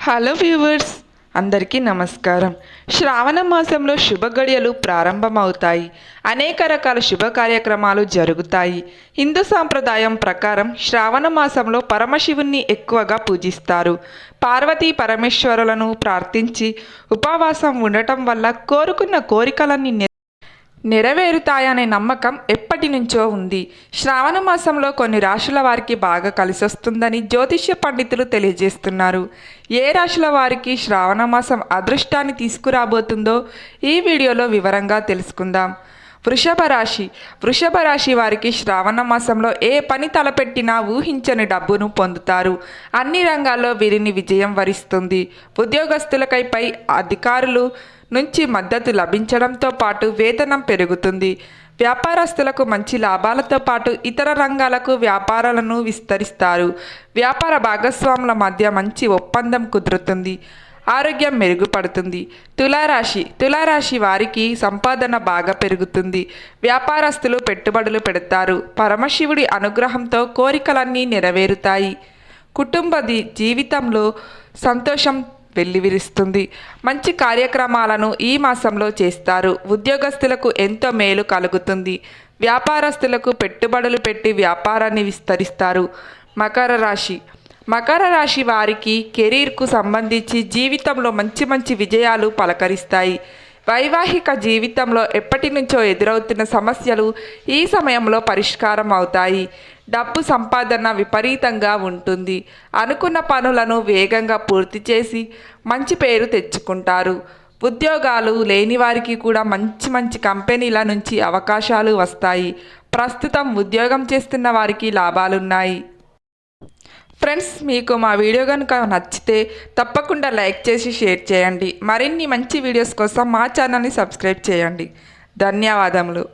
Hello viewers, అందరికీ నమస్కారం. శ్రావణ మాసంలో శుభ గడియలు ప్రారంభమవుతాయి. అనేక రకాల శుభ కార్యక్రమాలు జరుగుతాయి. హిందూ సాంప్రదాయం ప్రకారం శ్రావణ మాసంలో పరమశివుణ్ణి ఎక్కువగా పూజిస్తారు. పార్వతీ పరమేశ్వరులను ప్రార్థించి ఉపవాసం ఉండటం వల్ల కోరుకున్న కోరికలన్నీ నెరవేరుతాయనే నమ్మకం ఎప్పటి నుంచో ఉంది. శ్రావణ మాసంలో కొన్ని రాశుల వారికి బాగా కలిసొస్తుందని జ్యోతిష్య పండితులు తెలియజేస్తున్నారు. ఏ రాశుల వారికి శ్రావణ మాసం అదృష్టాన్ని తీసుకురాబోతుందో ఈ వీడియోలో వివరంగా తెలుసుకుందాం. వృషభ రాశి వారికి శ్రావణ మాసంలో ఏ పని తలపెట్టినా ఊహించని డబ్బును పొందుతారు. అన్ని రంగాల్లో వీరిని విజయం వరిస్తుంది. ఉద్యోగస్తులకై పై అధికారులు నుంచి మద్దతు లభించడంతో పాటు వేతనం పెరుగుతుంది. వ్యాపారస్తులకు మంచి లాభాలతో పాటు ఇతర రంగాలకు వ్యాపారాలను విస్తరిస్తారు. వ్యాపార భాగస్వాముల మధ్య మంచి ఒప్పందం కుదురుతుంది. ఆరోగ్యం మెరుగుపడుతుంది. తులారాశి వారికి సంపాదన బాగా పెరుగుతుంది. వ్యాపారస్తులు పెట్టుబడులు పెడతారు. పరమశివుడి అనుగ్రహంతో కోరికలన్నీ నెరవేరుతాయి. కుటుంబ జీవితంలో సంతోషం వెల్లివిరుస్తుంది. మంచి కార్యక్రమాలను ఈ మాసంలో చేస్తారు. ఉద్యోగస్తులకు ఎంతో మేలు కలుగుతుంది. వ్యాపారస్తులకు పెట్టుబడులు పెట్టి వ్యాపారాన్ని విస్తరిస్తారు. మకర రాశి వారికి కెరీర్కు సంబంధించి జీవితంలో మంచి విజయాలు పలకరిస్తాయి. వైవాహిక జీవితంలో ఎప్పటి నుంచో ఎదురవుతున్న సమస్యలు ఈ సమయంలో పరిష్కారం అవుతాయి. డబ్బు సంపాదన విపరీతంగా ఉంటుంది. అనుకున్న పనులను వేగంగా పూర్తి చేసి మంచి పేరు తెచ్చుకుంటారు. ఉద్యోగాలు లేని వారికి కూడా మంచి కంపెనీల నుంచి అవకాశాలు వస్తాయి. ప్రస్తుతం ఉద్యోగం చేస్తున్న వారికి లాభాలున్నాయి. ఫ్రెండ్స్, మీకు మా వీడియో కనుక నచ్చితే తప్పకుండా లైక్ చేసి షేర్ చేయండి. మరిన్ని మంచి వీడియోస్ కోసం మా ఛానల్ని సబ్స్క్రైబ్ చేయండి. ధన్యవాదములు.